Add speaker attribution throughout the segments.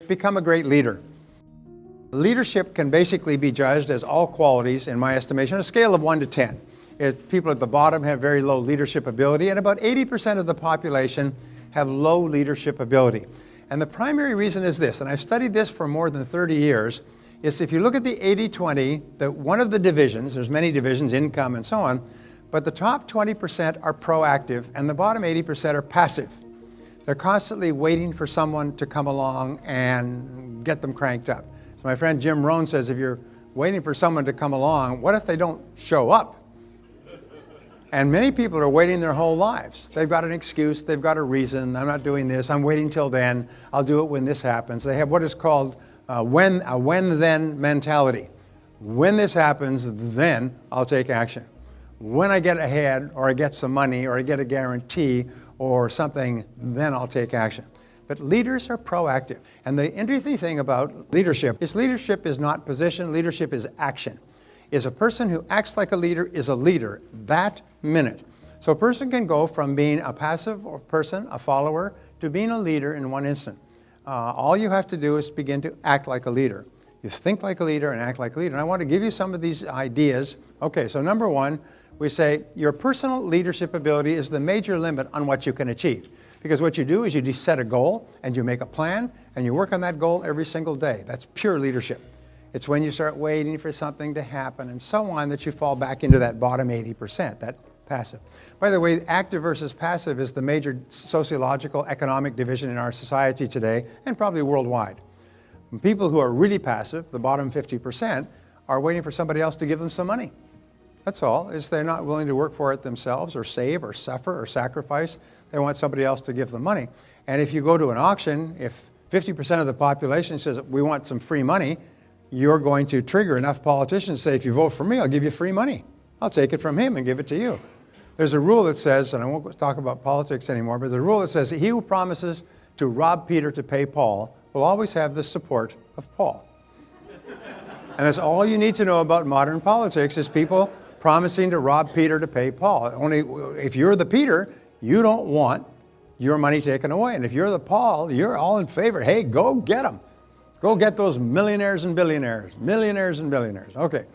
Speaker 1: Become a great leader. Leadership can basically be judged as all qualities, in my estimation, on a scale of 1 to 10. People at the bottom have very low leadership ability, and about 80% of the population have low leadership ability. And the primary reason is this, and I've studied this for more than 30 years, is if you look at the 80-20, one of the divisions, there's many divisions, income and so on, but the top 20% are proactive and the bottom 80% are passive. They're constantly waiting for someone to come along and get them cranked up. So my friend Jim Rohn says, if you're waiting for someone to come along, what if they don't show up? And many people are waiting their whole lives. They've got an excuse, they've got a reason, I'm not doing this, I'm waiting till then, I'll do it when this happens. They have what is called a when-then mentality. When this happens, then I'll take action. When I get ahead, or I get some money, or I get a guarantee, or something, then I'll take action. But leaders are proactive. And the interesting thing about leadership is not position, leadership is action. Is a person who acts like a leader is a leader that minute. So a person can go from being a passive person, a follower, to being a leader in one instant. All you have to do is begin to act like a leader. You think like a leader and act like a leader. And I want to give you some of these ideas. Okay, so number one, we say your personal leadership ability is the major limit on what you can achieve. Because what you do is you set a goal and you make a plan and you work on that goal every single day. That's pure leadership. It's when you start waiting for something to happen and so on that you fall back into that bottom 80%, that passive. By the way, active versus passive is the major sociological economic division in our society today and probably worldwide. People who are really passive, the bottom 50%, are waiting for somebody else to give them some money. That's all. They're not willing to work for it themselves or save or suffer or sacrifice. They want somebody else to give them money. And if you go to an auction, if 50% of the population says, we want some free money, you're going to trigger enough politicians to say, if you vote for me, I'll give you free money. I'll take it from him and give it to you. There's a rule that says, and I won't talk about politics anymore, but there's a rule that says he who promises to rob Peter to pay Paul will always have the support of Paul. And that's all you need to know about modern politics is people promising to rob Peter to pay Paul. Only if you're the Peter, you don't want your money taken away. And if you're the Paul, you're all in favor. Hey, go get them. Go get those millionaires and billionaires. Millionaires and billionaires. Okay.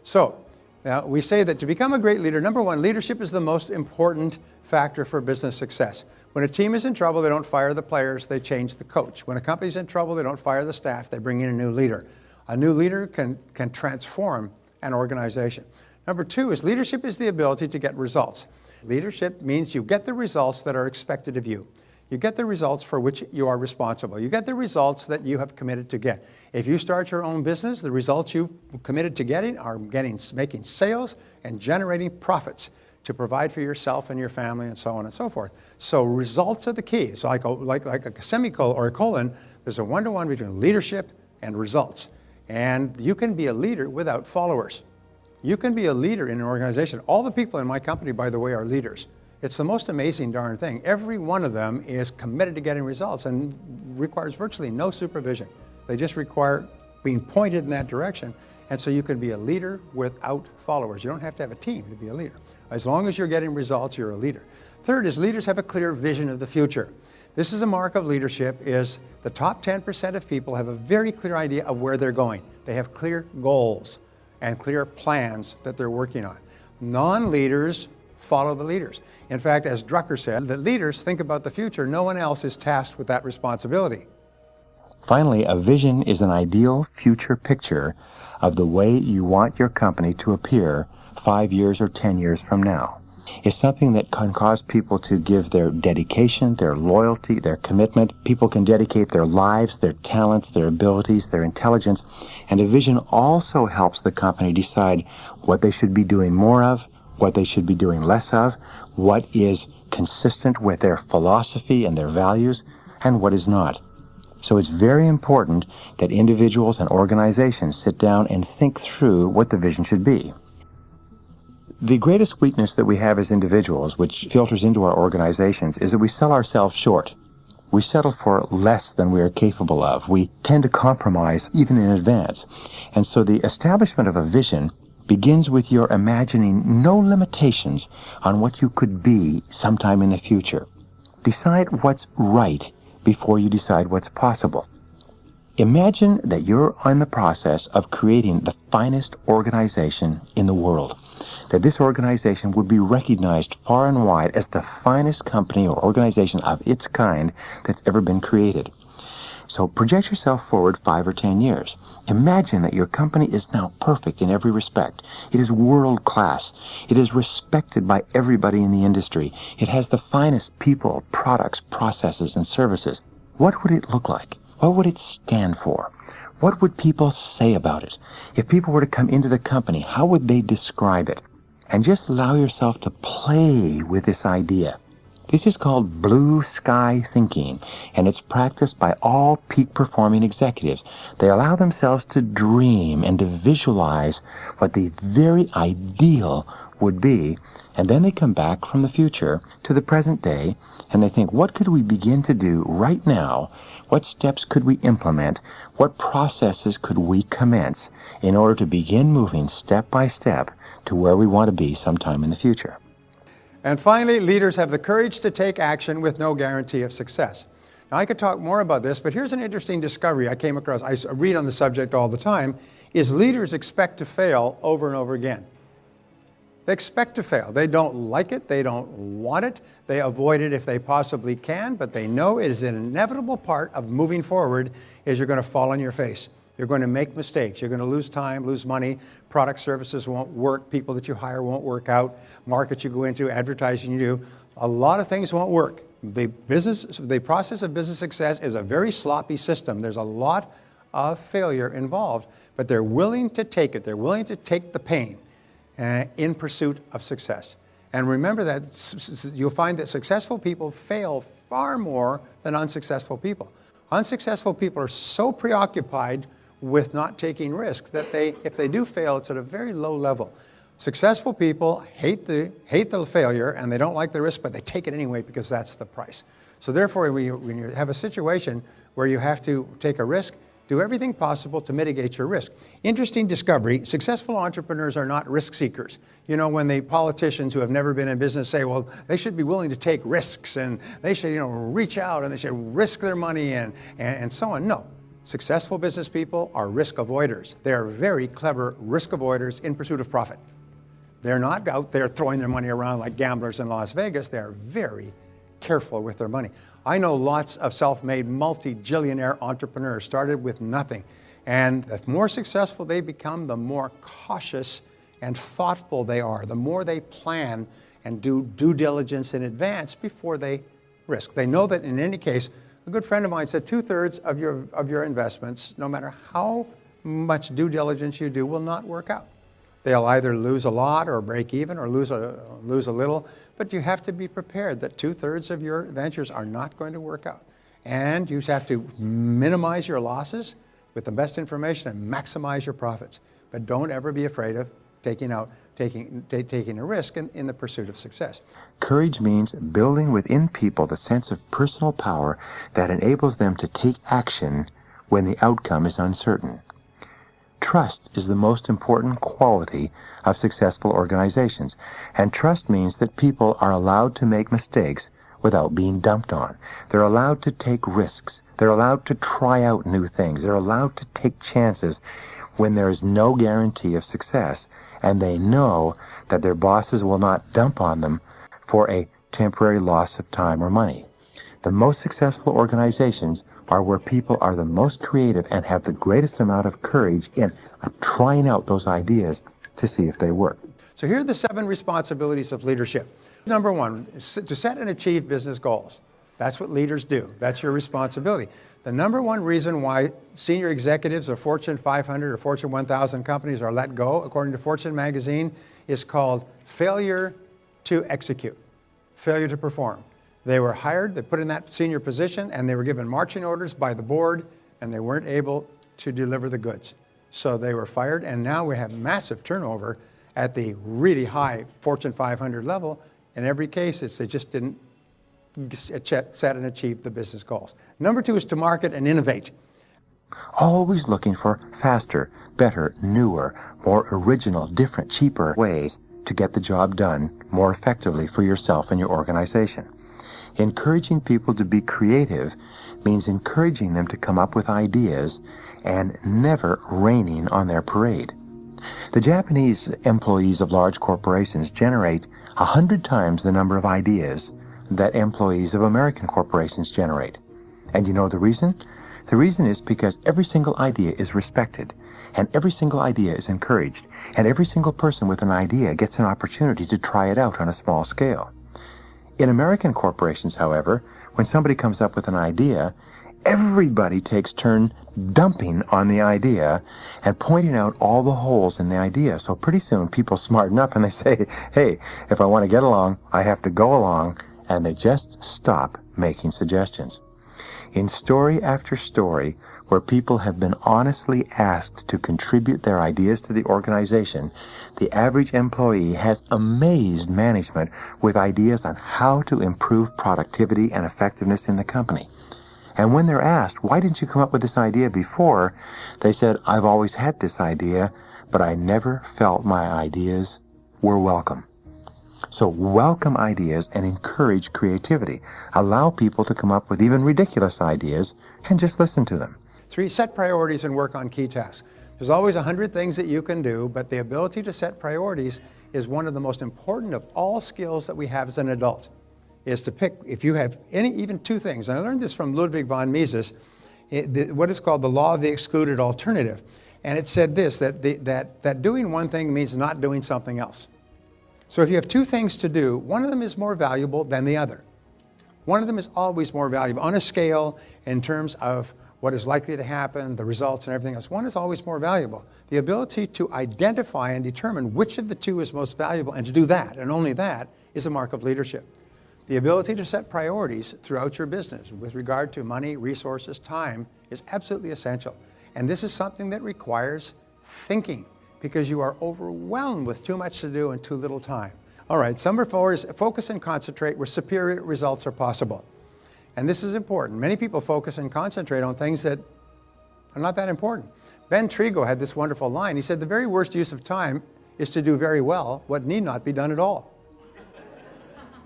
Speaker 1: So now we say that to become a great leader, number one, leadership is the most important factor for business success. When a team is in trouble, they don't fire the players, they change the coach. When a company's in trouble, they don't fire the staff, they bring in a new leader. A new leader can transform an organization. Number two is leadership is the ability to get results. Leadership means you get the results that are expected of you. You get the results for which you are responsible. You get the results that you have committed to get. If you start your own business, the results you've committed to getting are making sales and generating profits to provide for yourself and your family and so on and so forth. So results are the key. So like a semicolon or a colon, there's a one-to-one between leadership and results. And you can be a leader without followers. You can be a leader in an organization. All the people in my company, by the way, are leaders. It's the most amazing darn thing. Every one of them is committed to getting results and requires virtually no supervision. They just require being pointed in that direction. And so you can be a leader without followers. You don't have to have a team to be a leader. As long as you're getting results, you're a leader. Third is leaders have a clear vision of the future. This is a mark of leadership is the top 10% of people have a very clear idea of where they're going. They have clear goals and clear plans that they're working on. Non-leaders follow the leaders. In fact, as Drucker said, the leaders think about the future. No one else is tasked with that responsibility.
Speaker 2: Finally, a vision is an ideal future picture of the way you want your company to appear 5 years or 10 years from now. It's something that can cause people to give their dedication, their loyalty, their commitment. People can dedicate their lives, their talents, their abilities, their intelligence. And a vision also helps the company decide what they should be doing more of, what they should be doing less of, what is consistent with their philosophy and their values, and what is not. So it's very important that individuals and organizations sit down and think through what the vision should be. The greatest weakness that we have as individuals, which filters into our organizations, is that we sell ourselves short. We settle for less than we are capable of. We tend to compromise even in advance. And so the establishment of a vision begins with your imagining no limitations on what you could be sometime in the future. Decide what's right before you decide what's possible. Imagine that you're in the process of creating the finest organization in the world, that this organization would be recognized far and wide as the finest company or organization of its kind that's ever been created. So project yourself forward 5 or 10 years. Imagine that your company is now perfect in every respect. It is world class. It is respected by everybody in the industry. It has the finest people, products, processes, and services. What would it look like? What would it stand for? What would people say about it? If people were to come into the company, how would they describe it? And just allow yourself to play with this idea. This is called blue sky thinking, and it's practiced by all peak performing executives. They allow themselves to dream and to visualize what the very ideal would be, and then they come back from the future to the present day, and they think, what could we begin to do right now? What steps could we implement? What processes could we commence in order to begin moving step by step to where we want to be sometime in the future?
Speaker 1: And finally, leaders have the courage to take action with no guarantee of success. Now, I could talk more about this, but here's an interesting discovery I came across. I read on the subject all the time, is leaders expect to fail over and over again. They expect to fail. They don't like it. They don't want it. They avoid it if they possibly can, but they know it is an inevitable part of moving forward is you're going to fall on your face. You're going to make mistakes. You're going to lose time, lose money. Product services won't work. People that you hire won't work out. Markets you go into, advertising you do. A lot of things won't work. The process of business success is a very sloppy system. There's a lot of failure involved, but they're willing to take it. They're willing to take the pain in pursuit of success. And remember that you'll find that successful people fail far more than unsuccessful people. Unsuccessful people are so preoccupied with not taking risks that if they do fail, it's at a very low level. Successful people hate the failure and they don't like the risk, but they take it anyway because that's the price. So therefore, when you have a situation where you have to take a risk, do everything possible to mitigate your risk. Interesting discovery, successful entrepreneurs are not risk seekers. You know, when the politicians who have never been in business say, well, they should be willing to take risks and they should, reach out and they should risk their money and so on. No, successful business people are risk avoiders. They are very clever risk avoiders in pursuit of profit. They're not out there throwing their money around like gamblers in Las Vegas. They are very careful with their money. I know lots of self-made multi-jillionaire entrepreneurs started with nothing. And the more successful they become, the more cautious and thoughtful they are, the more they plan and do due diligence in advance before they risk. They know that in any case, a good friend of mine said 2/3 of your investments, no matter how much due diligence you do, will not work out. They'll either lose a lot or break even or lose a little, but you have to be prepared that 2/3 of your ventures are not going to work out. And you have to minimize your losses with the best information and maximize your profits. But don't ever be afraid of taking a risk in the pursuit of success.
Speaker 2: Courage means building within people the sense of personal power that enables them to take action when the outcome is uncertain. Trust is the most important quality of successful organizations, and trust means that people are allowed to make mistakes without being dumped on. They're allowed to take risks. They're allowed to try out new things. They're allowed to take chances when there is no guarantee of success, and they know that their bosses will not dump on them for a temporary loss of time or money. The most successful organizations are where people are the most creative and have the greatest amount of courage in trying out those ideas to see if they work.
Speaker 1: So here are the 7 responsibilities of leadership. Number 1, to set and achieve business goals. That's what leaders do. That's your responsibility. The number 1 reason why senior executives of Fortune 500 or Fortune 1000 companies are let go, according to Fortune magazine, is called failure to execute, failure to perform. They were hired, they put in that senior position, and they were given marching orders by the board, and they weren't able to deliver the goods. So they were fired, and now we have massive turnover at the really high Fortune 500 level. In every case, they just didn't set and achieve the business goals. Number 2 is to market and innovate.
Speaker 2: Always looking for faster, better, newer, more original, different, cheaper ways to get the job done more effectively for yourself and your organization. Encouraging people to be creative means encouraging them to come up with ideas and never raining on their parade. The Japanese employees of large corporations generate 100 times the number of ideas that employees of American corporations generate. And you know the reason? The reason is because every single idea is respected, and every single idea is encouraged, and every single person with an idea gets an opportunity to try it out on a small scale. In American corporations, however, when somebody comes up with an idea, everybody takes turn dumping on the idea and pointing out all the holes in the idea. So pretty soon people smarten up and they say, hey, if I want to get along, I have to go along, and they just stop making suggestions. In story after story, where people have been honestly asked to contribute their ideas to the organization, the average employee has amazed management with ideas on how to improve productivity and effectiveness in the company. And when they're asked, why didn't you come up with this idea before? They said, I've always had this idea, but I never felt my ideas were welcome. So welcome ideas and encourage creativity. Allow people to come up with even ridiculous ideas and just listen to them.
Speaker 1: 3, set priorities and work on key tasks. There's always 100 things that you can do, but the ability to set priorities is one of the most important of all skills that we have as an adult, is to pick, if you have even 2 things, and I learned this from Ludwig von Mises, what is called the law of the excluded alternative. And it said this, that doing one thing means not doing something else. So if you have 2 things to do, one of them is more valuable than the other. One of them is always more valuable. On a scale, in terms of what is likely to happen, the results and everything else, one is always more valuable. The ability to identify and determine which of the 2 is most valuable and to do that, and only that, is a mark of leadership. The ability to set priorities throughout your business with regard to money, resources, time is absolutely essential. And this is something that requires thinking, because you are overwhelmed with too much to do and too little time. All right, number 4 is focus and concentrate where superior results are possible. And this is important. Many people focus and concentrate on things that are not that important. Ben Trigo had this wonderful line. He said, the very worst use of time is to do very well what need not be done at all.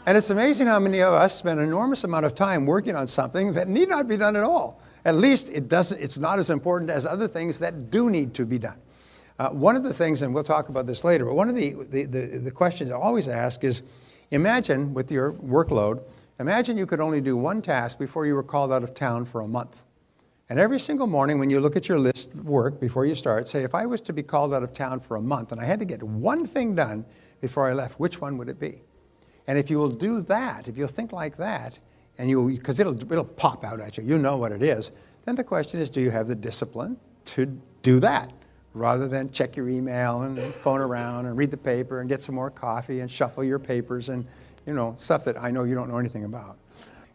Speaker 1: And it's amazing how many of us spend an enormous amount of time working on something that need not be done at all. At least it's not as important as other things that do need to be done. One of the things, and we'll talk about this later, but one of the questions I always ask is, imagine with your workload, imagine you could only do one task before you were called out of town for a month. And every single morning when you look at your list of work before you start, say, if I was to be called out of town for a month and I had to get one thing done before I left, which one would it be? And if you will do that, if you'll think like that, and because it'll pop out at you, you know what it is, then the question is, do you have the discipline to do that? Rather than check your email and phone around and read the paper and get some more coffee and shuffle your papers and, you know, stuff that I know you don't know anything about.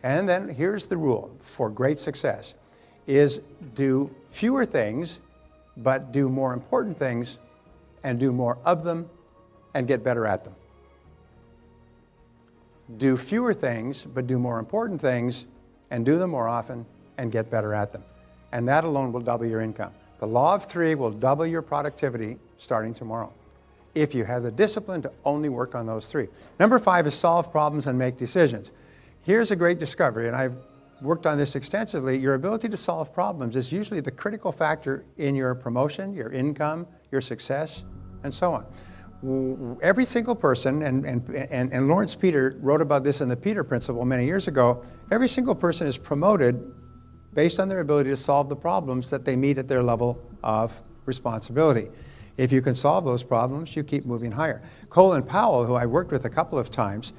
Speaker 1: And then here's the rule for great success, is do fewer things, but do more important things, and do more of them, and get better at them. Do fewer things, but do more important things, and do them more often, and get better at them. And that alone will double your income. The law of 3 will double your productivity starting tomorrow, if you have the discipline to only work on those 3. Number 5 is solve problems and make decisions. Here's a great discovery, and I've worked on this extensively. Your ability to solve problems is usually the critical factor in your promotion, your income, your success, and so on. Every single person, and Lawrence Peter wrote about this in the Peter Principle many years ago, every single person is promoted based on their ability to solve the problems that they meet at their level of responsibility. If you can solve those problems, you keep moving higher. Colin Powell, who I worked with a couple of times,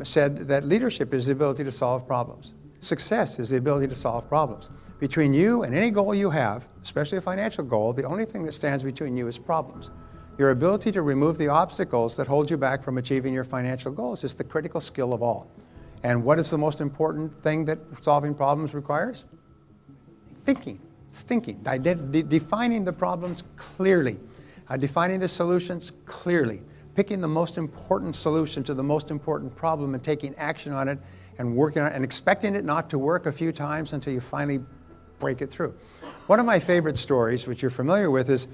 Speaker 1: said that leadership is the ability to solve problems. Success is the ability to solve problems. Between you and any goal you have, especially a financial goal, the only thing that stands between you is problems. Your ability to remove the obstacles that hold you back from achieving your financial goals is the critical skill of all. And what is the most important thing that solving problems requires? Thinking. Defining the problems clearly, defining the solutions clearly, picking the most important solution to the most important problem and taking action on it and working on it and expecting it not to work a few times until you finally break it through. One of my favorite stories, which you're familiar with, is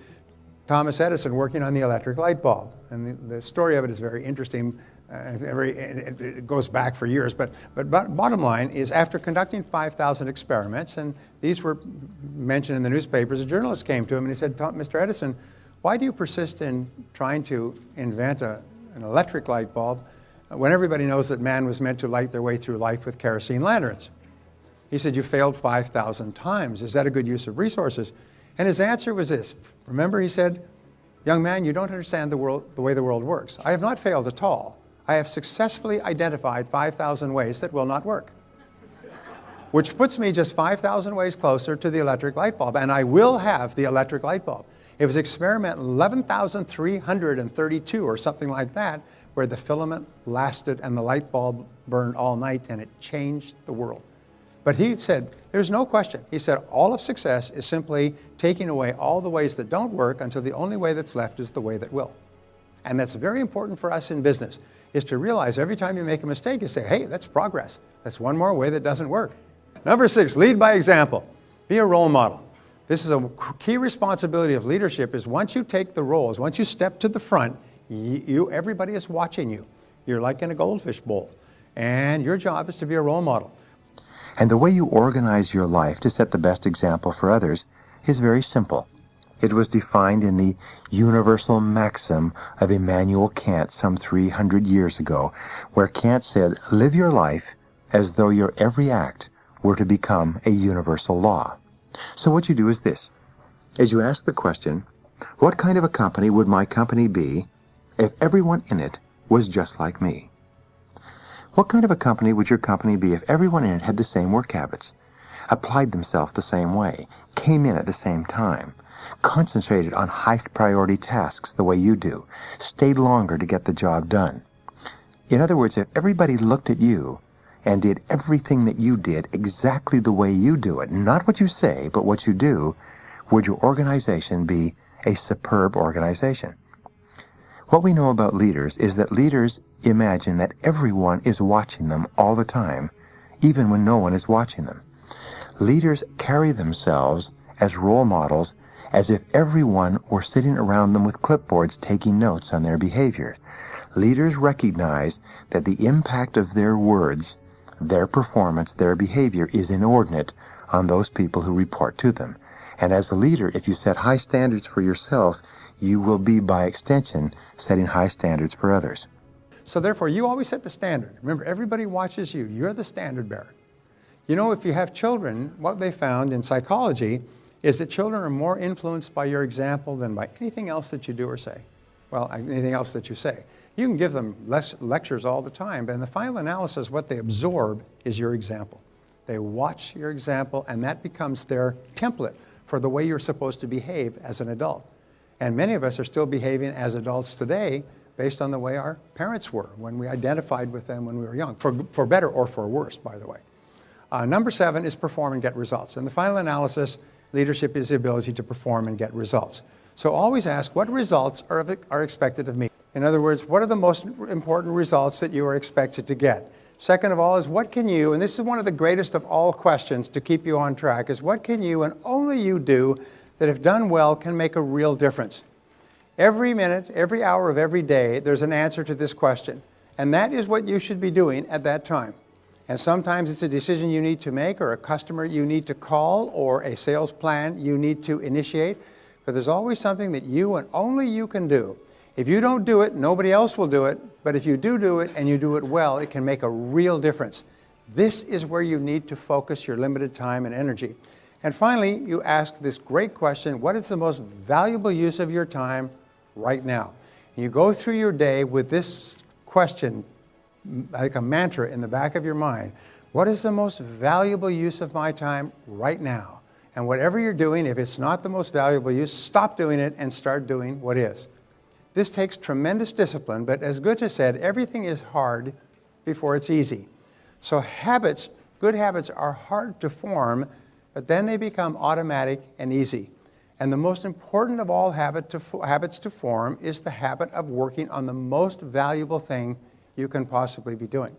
Speaker 1: Thomas Edison working on the electric light bulb. And the story of it is very interesting. It goes back for years, but bottom line is, after conducting 5,000 experiments, and these were mentioned in the newspapers, a journalist came to him and he said, Mr. Edison, why do you persist in trying to invent an electric light bulb when everybody knows that man was meant to light their way through life with kerosene lanterns? He said, you failed 5,000 times. Is that a good use of resources? And his answer was this. Remember, he said, young man, you don't understand the way the world works. I have not failed at all. I have successfully identified 5,000 ways that will not work, which puts me just 5,000 ways closer to the electric light bulb, and I will have the electric light bulb. It was experiment 11,332 or something like that, where the filament lasted and the light bulb burned all night, and it changed the world. But he said, there's no question. He said, all of success is simply taking away all the ways that don't work until the only way that's left is the way that will. And that's very important for us in business, is to realize every time you make a mistake, you say, hey, that's progress. That's one more way that doesn't work. Number 6, lead by example. Be a role model. This is a key responsibility of leadership, is once you take the roles, once you step to the front, everybody is watching you. You're like in a goldfish bowl. And your job is to be a role model.
Speaker 2: And the way you organize your life to set the best example for others is very simple. It was defined in the universal maxim of Immanuel Kant some 300 years ago, where Kant said, live your life as though your every act were to become a universal law. So what you do is this. As you ask the question, what kind of a company would my company be if everyone in it was just like me? What kind of a company would your company be if everyone in it had the same work habits, applied themselves the same way, came in at the same time, concentrated on highest priority tasks the way you do, stayed longer to get the job done? In other words, if everybody looked at you and did everything that you did exactly the way you do it, not what you say, but what you do, would your organization be a superb organization? What we know about leaders is that leaders imagine that everyone is watching them all the time, even when no one is watching them. Leaders carry themselves as role models as if everyone were sitting around them with clipboards taking notes on their behavior. Leaders recognize that the impact of their words, their performance, their behavior is inordinate on those people who report to them. And as a leader, if you set high standards for yourself, you will be, by extension, setting high standards for others.
Speaker 1: So therefore, you always set the standard. Remember, everybody watches you. You're the standard bearer. You know, if you have children, what they found in psychology is that children are more influenced by your example than by anything else that you do or say. Well, anything else that you say. You can give them lectures all the time, but in the final analysis, what they absorb is your example. They watch your example, and that becomes their template for the way you're supposed to behave as an adult. And many of us are still behaving as adults today based on the way our parents were when we identified with them when we were young, for better or for worse, by the way. Number 7 is perform and get results. In the final analysis, leadership is the ability to perform and get results. So always ask, what results are expected of me? In other words, what are the most important results that you are expected to get? Second of all is, what can you, and this is one of the greatest of all questions to keep you on track, is what can you and only you do that, if done well, can make a real difference? Every minute, every hour of every day, there's an answer to this question. And that is what you should be doing at that time. And sometimes it's a decision you need to make, or a customer you need to call, or a sales plan you need to initiate. But there's always something that you and only you can do. If you don't do it, nobody else will do it. But if you do it and you do it well, it can make a real difference. This is where you need to focus your limited time and energy. And finally, you ask this great question, what is the most valuable use of your time right now? And you go through your day with this question, like a mantra in the back of your mind. What is the most valuable use of my time right now? And whatever you're doing, if it's not the most valuable use, stop doing it and start doing what is. This takes tremendous discipline, but as Goethe said, everything is hard before it's easy. So habits, good habits, are hard to form, but then they become automatic and easy. And the most important of all habits to form is the habit of working on the most valuable thing you can possibly be doing.